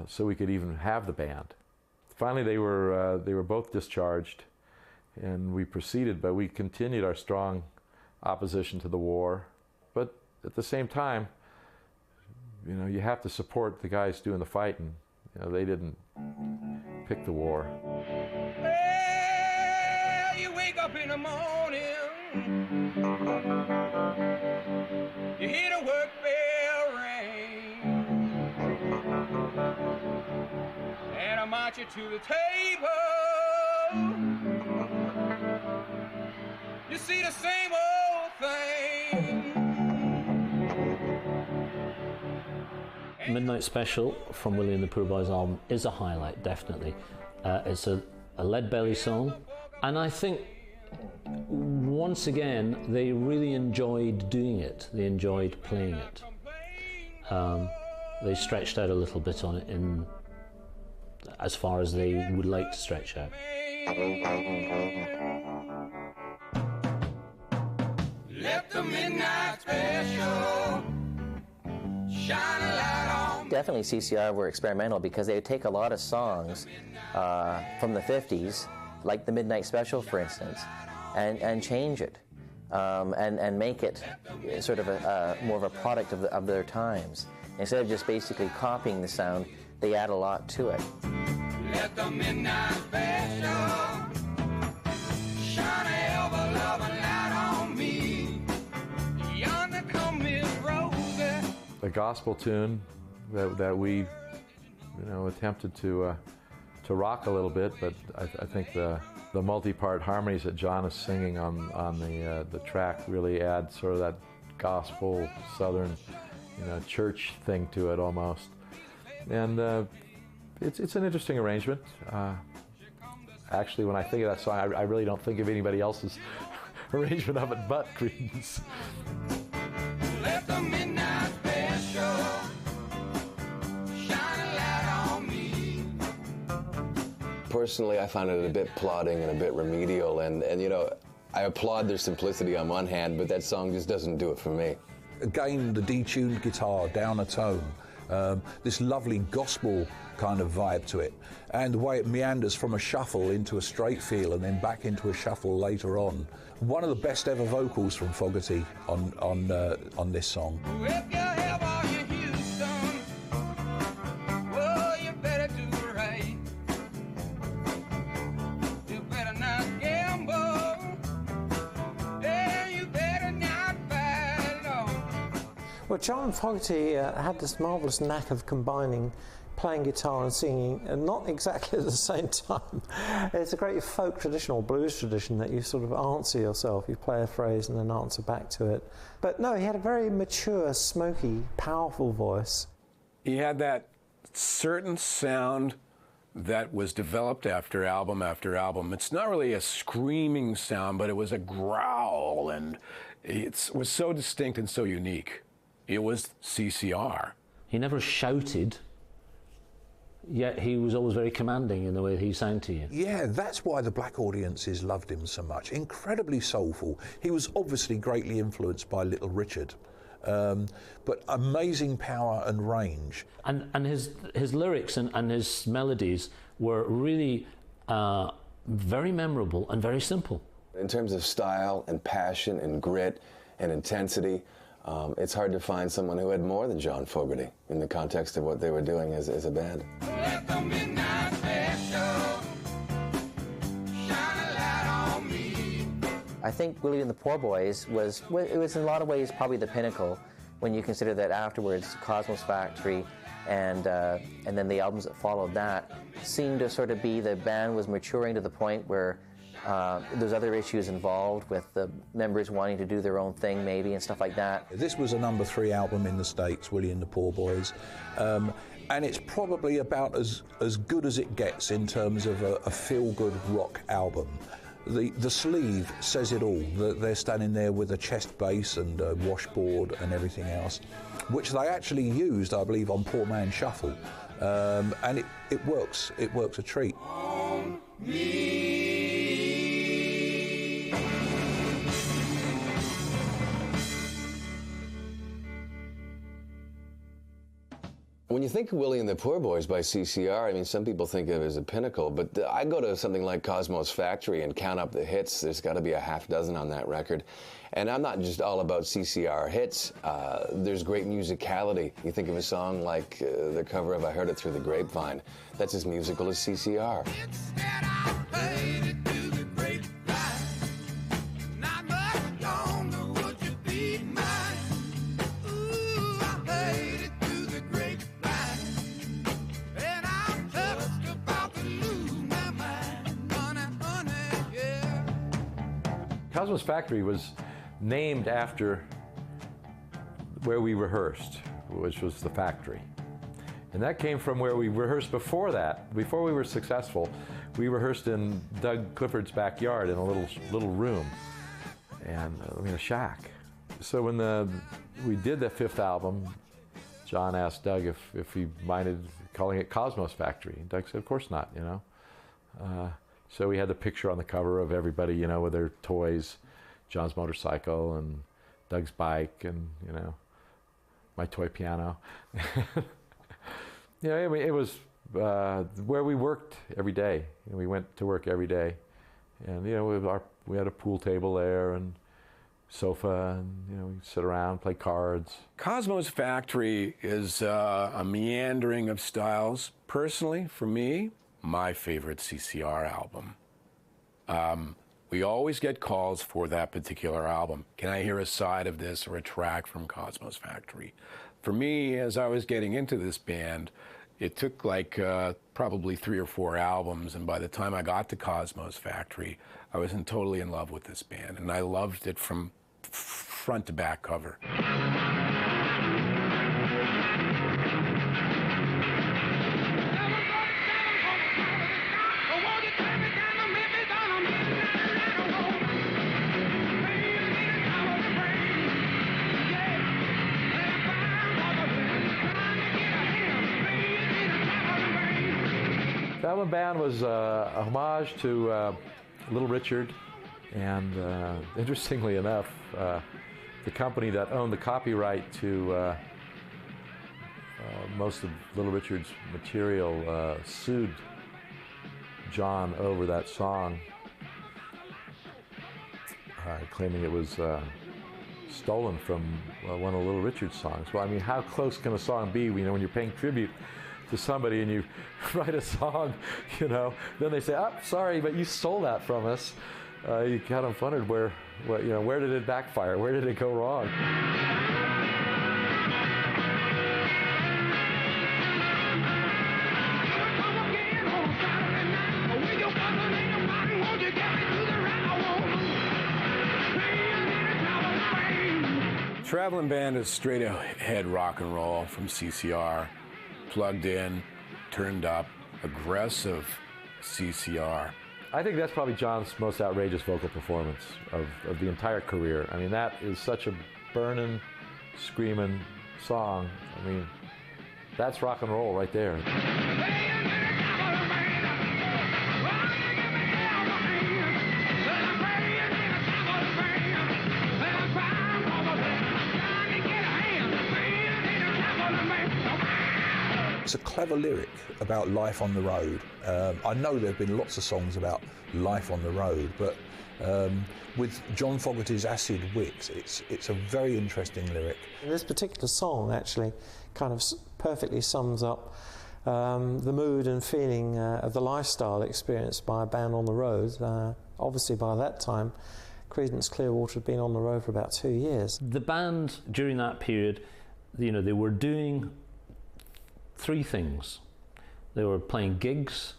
so we could even have the band. Finally, they were both discharged, and we proceeded, but we continued our strong opposition to the war. But at the same time, you have to support the guys doing the fighting. They didn't pick the war. Well, you wake up in the morning, you hear the work bell ring, and I march you to the table. You see the same old thing. Midnight Special from Willy and the Poor Boys album is a highlight, definitely. It's a lead belly song, and I think once again they really enjoyed doing it. They enjoyed playing it. They stretched out a little bit on it in as far as they would like to stretch out. Let the midnight special shine a light on. Definitely CCR were experimental because they would take a lot of songs from the 50s, like the Midnight Special, for instance, and change it and make it sort of more of a product of their times. Instead of just basically copying the sound, they add a lot to it. Let the midnight special shine a ever-loving light on me. Yonder come Miss Rosie. The gospel tune that we, attempted to rock a little bit, but I think the multi-part harmonies that John is singing on the track really add sort of that gospel southern, church thing to it almost, and it's an interesting arrangement. Actually, when I think of that song, I really don't think of anybody else's arrangement of it but Creedence. Let the midnight special shine a light on me. Personally, I found it a bit plodding and a bit remedial, and I applaud their simplicity on one hand, but that song just doesn't do it for me. Again, the detuned guitar, down a tone, this lovely gospel kind of vibe to it, and the way it meanders from a shuffle into a straight feel and then back into a shuffle later on. One of the best ever vocals from Fogerty on this song. If you have all your Houston, well, you better do right. You better not gamble, and you better not fight on. Well, John Fogerty had this marvellous knack of combining playing guitar and singing, and not exactly at the same time. It's a great folk tradition or blues tradition that you sort of answer yourself. You play a phrase and then answer back to it. But no, he had a very mature, smoky, powerful voice. He had that certain sound that was developed after album after album. It's not really a screaming sound, but it was a growl, and it was so distinct and so unique. It was CCR. He never shouted, yet he was always very commanding in the way he sang to you. Yeah, that's why the black audiences loved him so much. Incredibly soulful. He was obviously greatly influenced by Little Richard, but amazing power and range. And his lyrics and his melodies were really very memorable and very simple. In terms of style and passion and grit and intensity, it's hard to find someone who had more than John Fogerty in the context of what they were doing as a band. Let the midnight special shine a light on me. I think Willy and the Poor Boys was in a lot of ways probably the pinnacle when you consider that afterwards Cosmo's Factory and then the albums that followed that seemed to sort of be the band was maturing to the point where there's other issues involved with the members wanting to do their own thing maybe and stuff like that. This was a #3 album in the States, Willy and the Poor Boys, and it's probably about as good as it gets in terms of a feel-good rock album. The sleeve says it all. They're standing there with a chest bass and a washboard and everything else, which they actually used, I believe, on Poor Man Shuffle, and it works. It works a treat. When you think of Willy and the Poor Boys by CCR, I mean, some people think of it as a pinnacle, but I go to something like Cosmo's Factory and count up the hits. There's got to be a half dozen on that record. And I'm not just all about CCR hits. There's great musicality. You think of a song like the cover of I Heard It Through the Grapevine. That's as musical as CCR. Instead, I played it to the grapevine. Not much longer would you be mine. Ooh, I played it to the grapevine. And I'm just about to lose my mind. Honey, yeah. Cosmo's Factory was named after where we rehearsed, which was the factory. And that came from where we rehearsed before that. Before we were successful, we rehearsed in Doug Clifford's backyard in a little room, and a shack. So when we did the 5th album, John asked Doug if he minded calling it Cosmo's Factory. And Doug said, of course not, you know. So we had the picture on the cover of everybody, you know, with their toys, John's motorcycle and Doug's bike and, you know, my toy piano. You know, I mean, it was where we worked every day. You know, we went to work every day. And, you know, we had a pool table there and sofa, and, you know, we sit around, play cards. Cosmo's Factory is a meandering of styles. Personally, for me, my favorite CCR album. We always get calls for that particular album. Can I hear a side of this or a track from Cosmo's Factory? For me, as I was getting into this band, it took like probably 3 or 4 albums, and by the time I got to Cosmo's Factory, I was totally in love with this band, and I loved it from front to back cover. That one band was a homage to Little Richard, and interestingly enough, the company that owned the copyright to most of Little Richard's material sued John over that song, claiming it was stolen from one of Little Richard's songs. Well, I mean, how close can a song be, you know, when you're paying tribute to somebody and you write a song, you know, then they say, oh, sorry, but you stole that from us. You kind of wondered where did it backfire? Where did it go wrong? Traveling Band is straight ahead rock and roll from CCR. Plugged in, turned up, aggressive CCR. I think that's probably John's most outrageous vocal performance of the entire career. I mean, that is such a burning, screaming song. I mean, that's rock and roll right there. It's a clever lyric about life on the road. I know there have been lots of songs about life on the road, but with John Fogerty's Acid Wit, it's a very interesting lyric. This particular song actually kind of perfectly sums up the mood and feeling of the lifestyle experienced by a band on the road. Obviously by that time, Creedence Clearwater had been on the road for about 2 years. The band during that period, you know, they were doing 3 things. They were playing gigs,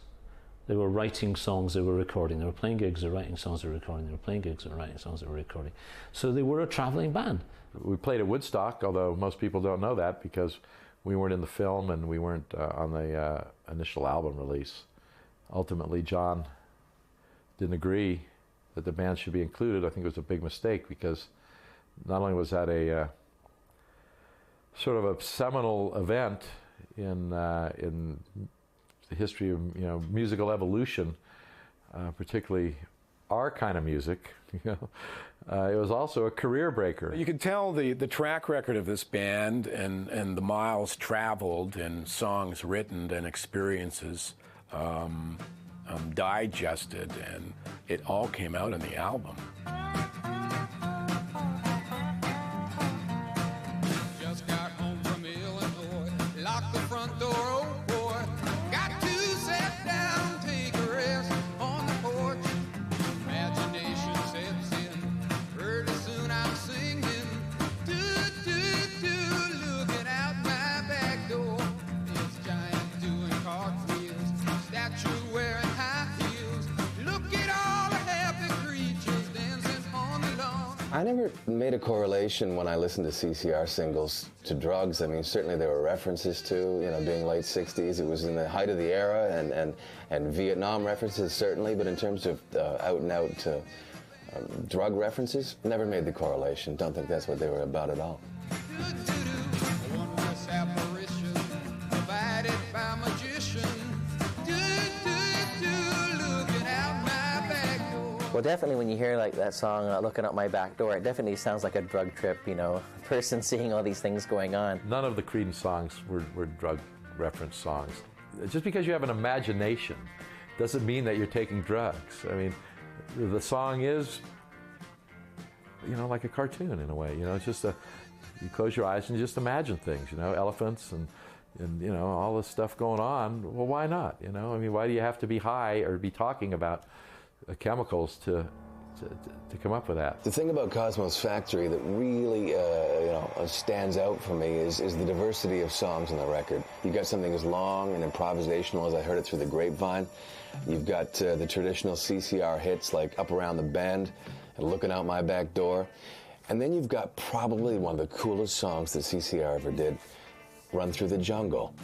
they were writing songs, they were recording. They were playing gigs, they were writing songs, they were recording. They were playing gigs, they were writing songs, they were recording. So they were a traveling band. We played at Woodstock, although most people don't know that because we weren't in the film and we weren't on the initial album release. Ultimately, John didn't agree that the band should be included. I think it was a big mistake because not only was that a sort of a seminal event in the history of, you know, musical evolution, particularly our kind of music, you know, it was also a career breaker. You could tell the track record of this band and the miles traveled and songs written and experiences digested, and it all came out in the album. Just got home from Illinois, locked the front door, oh boy. Got to sit down, take a rest on the porch. Imagination sets in, pretty soon I'm singing. Do, do, do, looking out my back door. This giant doing cartwheels, statue wearing high heels. Look at all the happy creatures dancing on the lawn. I never made a correlation when I listened to CCR singles to drugs. I mean, certainly there were references to, you know, being late 60s. It was in the height of the era, and Vietnam references certainly, but in terms of out-and-out drug references, never made the correlation. Don't think that's what they were about at all. One West Apple Well, definitely when you hear like that song, Looking Out My Back Door, it definitely sounds like a drug trip, you know, person seeing all these things going on. None of the Creedence songs were drug reference songs. Just because you have an imagination doesn't mean that you're taking drugs. I mean, the song is, you know, like a cartoon in a way. You know, it's just you close your eyes and you just imagine things, you know, elephants and you know, all this stuff going on. Well, why not? You know, I mean, why do you have to be high or be talking about chemicals to come up with that? The thing about Cosmo's Factory that really stands out for me is the diversity of songs on the record. You've got something as long and improvisational as I heard it through the grapevine. You've got the traditional CCR hits like Up Around the Bend and Looking Out My Back Door. And then you've got probably one of the coolest songs that CCR ever did, Run Through the Jungle.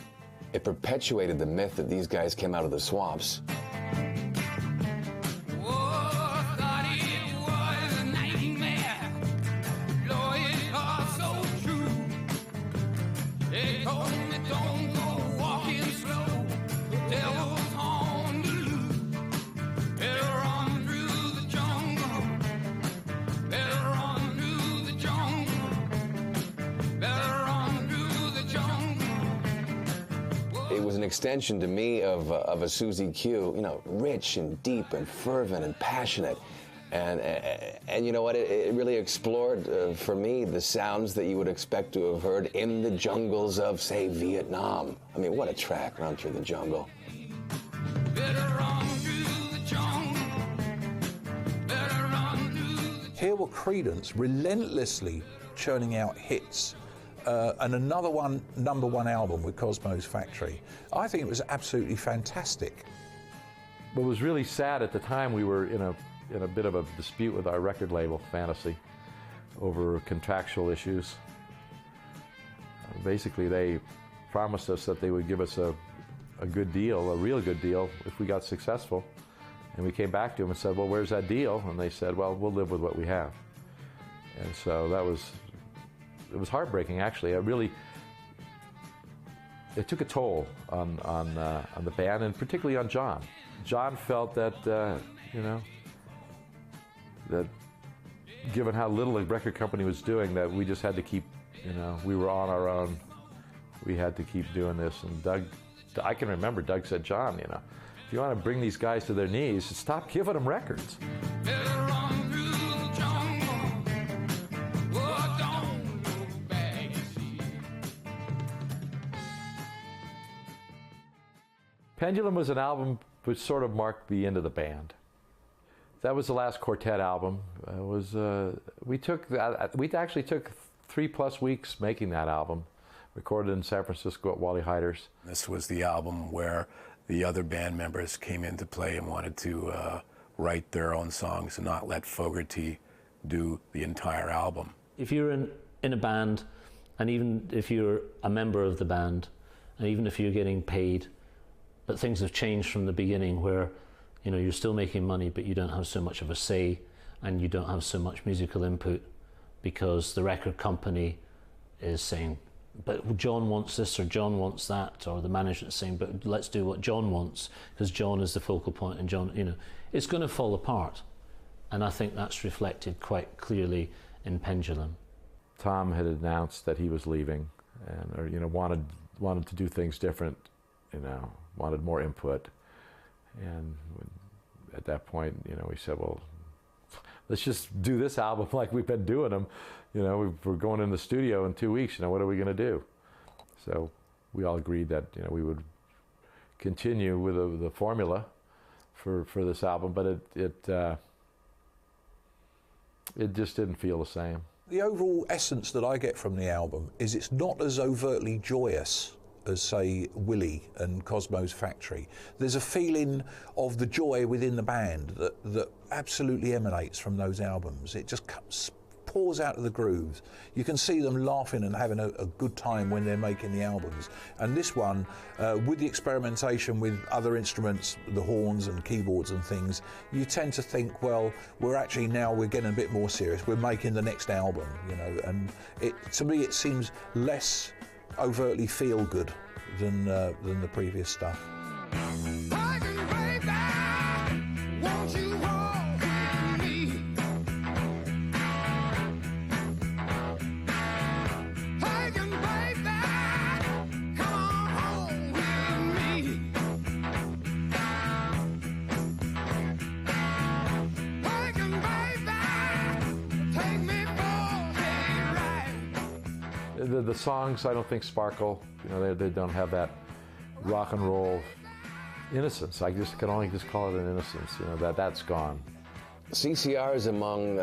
It perpetuated the myth that these guys came out of the swamps. Extension to me of a Susie Q, you know, rich and deep and fervent and passionate, and you know what? It really explored for me the sounds that you would expect to have heard in the jungles of, say, Vietnam. I mean, what a track, Run Through the Jungle. Here were Creedence relentlessly churning out hits. And another one, #1 album with Cosmo's Factory. I think it was absolutely fantastic. What was really sad at the time, we were in a bit of a dispute with our record label, Fantasy, over contractual issues. Basically, they promised us that they would give us a good deal, a real good deal, if we got successful. And we came back to them and said, well, where's that deal? And they said, well, we'll live with what we have. And so it was heartbreaking, actually. It took a toll on the band, and particularly on John. John felt that, you know, that given how little the record company was doing, that we just had to keep, you know, we were on our own. We had to keep doing this. And Doug, I can remember Doug said, John, you know, if you want to bring these guys to their knees, stop giving them records. Pendulum was an album which sort of marked the end of the band. That was the last quartet album. We actually took 3+ weeks making that album, recorded in San Francisco at Wally Heider's. This was the album where the other band members came into play and wanted to write their own songs and not let Fogerty do the entire album. If you're in a band, and even if you're a member of the band, and even if you're getting paid, but things have changed from the beginning where, you know, you're still making money, but you don't have so much of a say and you don't have so much musical input because the record company is saying, but John wants this or John wants that, or the management's saying, but let's do what John wants because John is the focal point and John, you know, it's going to fall apart. And I think that's reflected quite clearly in Pendulum. Tom had announced that he was leaving and, or, you know, wanted to do things different, you know, wanted more input. And at that point, you know, we said, well, let's just do this album like we've been doing them. You know, we're going in the studio in 2 weeks, you know, what are we going to do? So we all agreed that, you know, we would continue with the formula for this album, but it just didn't feel the same. The overall essence that I get from the album is it's not as overtly joyous as, say, Willy and Cosmo's Factory. There's a feeling of the joy within the band that absolutely emanates from those albums. It just pours out of the grooves. You can see them laughing and having a good time when they're making the albums. And this one, with the experimentation with other instruments, the horns and keyboards and things, you tend to think, well, we're getting a bit more serious. We're making the next album, you know. And to me, it seems less overtly feel good than the previous stuff. I can wait back, won't you hold? the songs I don't think sparkle. You know, they don't have that rock and roll innocence. I can only call it an innocence. You know, that's gone. CCR is among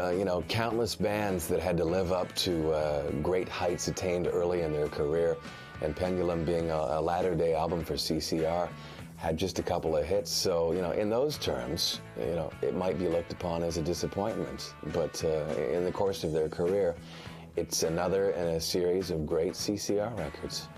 countless bands that had to live up to great heights attained early in their career, and Pendulum, being a latter-day album for CCR, had just a couple of hits. So in those terms, it might be looked upon as a disappointment. But in the course of their career, it's another in a series of great CCR records.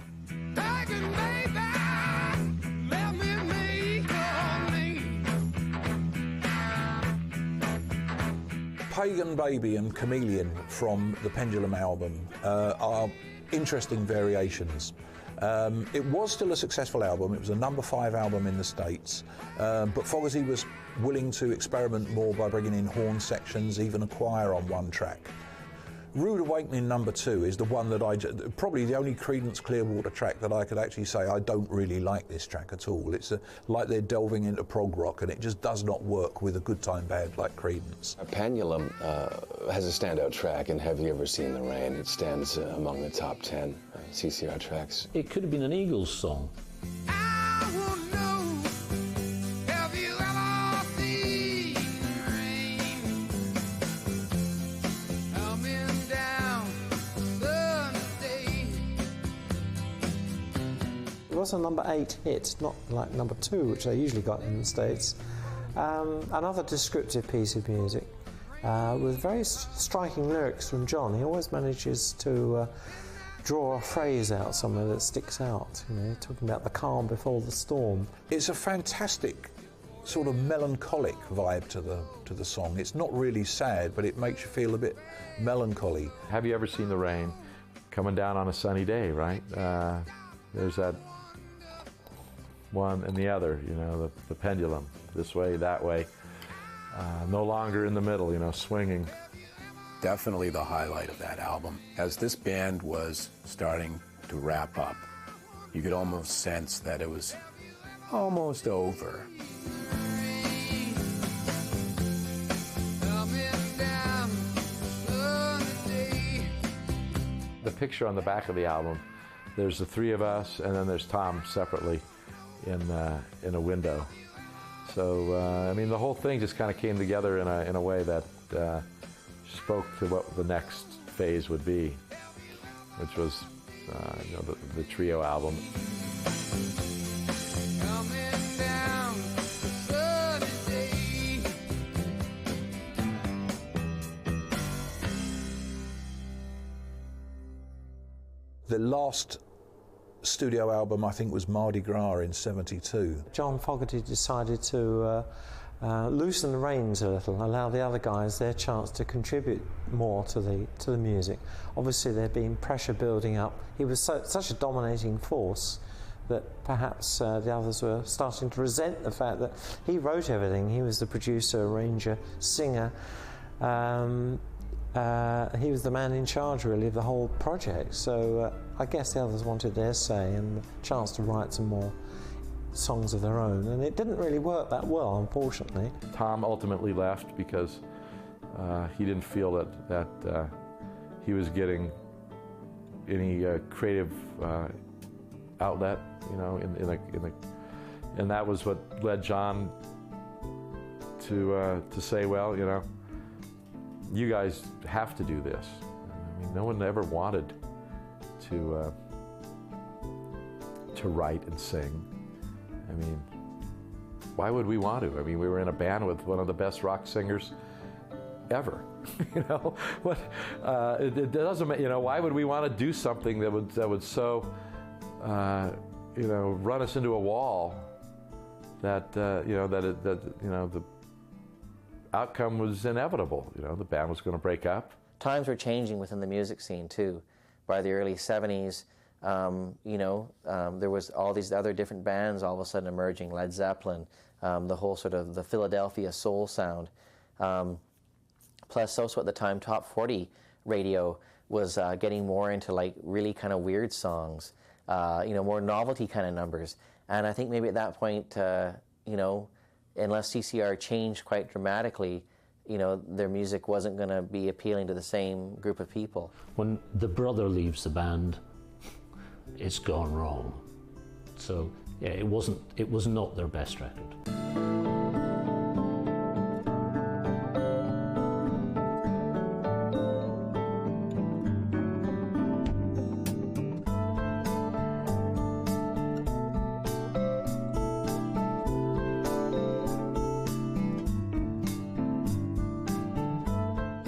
Pagan Baby and Chameleon from the Pendulum album are interesting variations. It was still a successful album. It was a number 5 album in the States, but Fogerty was willing to experiment more by bringing in horn sections, even a choir on one track. Rude Awakening number 2 is the one that probably the only Creedence Clearwater track that I could actually say I don't really like this track at all. It's like they're delving into prog rock, and it just does not work with a good time band like Creedence. Pendulum has a standout track in Have You Ever Seen the Rain? It stands among the top 10 CCR tracks. It could have been an Eagles song. It was a number 8 hit, not like number 2, which they usually got in the States. Another descriptive piece of music with very striking lyrics from John. He always manages to draw a phrase out somewhere that sticks out, talking about the calm before the storm. It's a fantastic sort of melancholic vibe to the song. It's not really sad, but it makes you feel a bit melancholy. Have you ever seen the rain coming down on a sunny day, right? There's that one and the other, the pendulum, this way, that way, no longer in the middle, swinging. Definitely the highlight of that album. As this band was starting to wrap up, you could almost sense that it was almost over. The picture on the back of the album, there's the 3 of us, and then there's Tom separately in a window. So the whole thing just kind of came together in a way that spoke to what the next phase would be, which was the trio album. The last studio album, I think, was Mardi Gras in '72. John Fogerty decided to loosen the reins a little, allow the other guys their chance to contribute more to the music. Obviously, there'd been pressure building up. He was such a dominating force that perhaps the others were starting to resent the fact that he wrote everything. He was the producer, arranger, singer. He was the man in charge, really, of the whole project. So I guess the others wanted their say and the chance to write some more songs of their own. And it didn't really work that well, unfortunately. Tom ultimately left because he didn't feel that he was getting any creative outlet, and that was what led John to say, well, you guys have to do this. No one ever wanted to write and sing. Why would we want to? We were in a band with one of the best rock singers ever. What? It doesn't. Why would we want to do something that would so, run us into a wall? That the outcome was inevitable. The band was going to break up. Times were changing within the music scene too. By the early '70s, there was all these other different bands all of a sudden emerging. Led Zeppelin, the whole sort of the Philadelphia soul sound. Plus, also at the time, Top 40 radio was getting more into like really kind of weird songs, more novelty kind of numbers. And I think maybe at that point, unless CCR changed quite dramatically, you know, their music wasn't going to be appealing to the same group of people. When the brother leaves the band, it's gone wrong. So yeah, it was not their best record.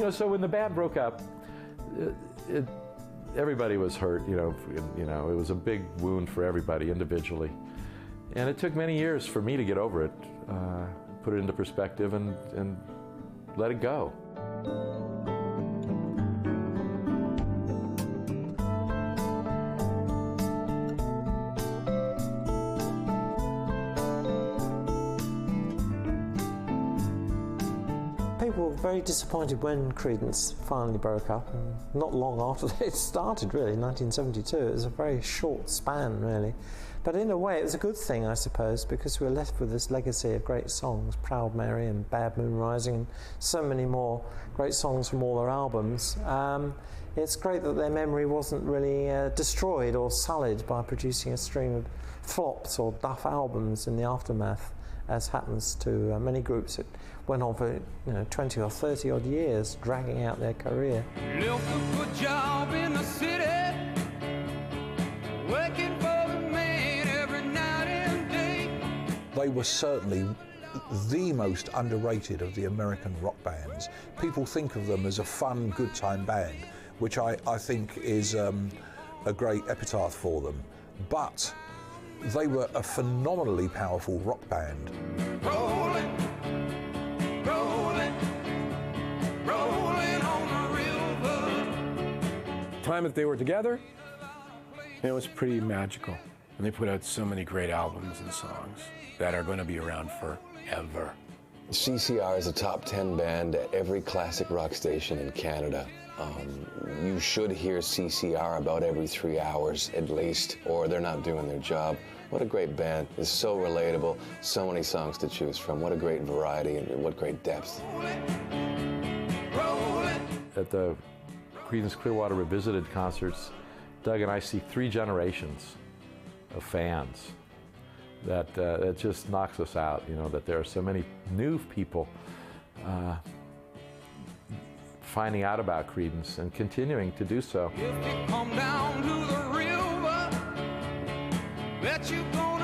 So when the band broke up, everybody was hurt. You know, it was a big wound for everybody individually, and it took many years for me to get over it, put it into perspective, and let it go. People were very disappointed when Creedence finally broke up, and not long after it started, really, 1972. It was a very short span, really. But in a way, it was a good thing, I suppose, because we were left with this legacy of great songs, Proud Mary and Bad Moon Rising, and so many more great songs from all their albums. It's great that their memory wasn't really destroyed or sullied by producing a stream of flops or duff albums in the aftermath, as happens to many groups that went on for 20 or 30 odd years, dragging out their career. Look a good job in the city, working for the man every night and day. They were certainly the most underrated of the American rock bands. People think of them as a fun, good time band, which I think is a great epitaph for them. But they were a phenomenally powerful rock band. Rolling, rolling, rolling on the river. The time that they were together, it was pretty magical. And they put out so many great albums and songs that are going to be around forever. CCR is a top 10 band at every classic rock station in Canada. You should hear CCR about every 3 hours at least, or they're not doing their job. What a great band. It's so relatable, so many songs to choose from. What a great variety and what great depth. At the Creedence Clearwater Revisited concerts, Doug and I see 3 generations of fans. That just knocks us out, that there are so many new people finding out about Creedence and continuing to do so. If you come down to the river, bet you gonna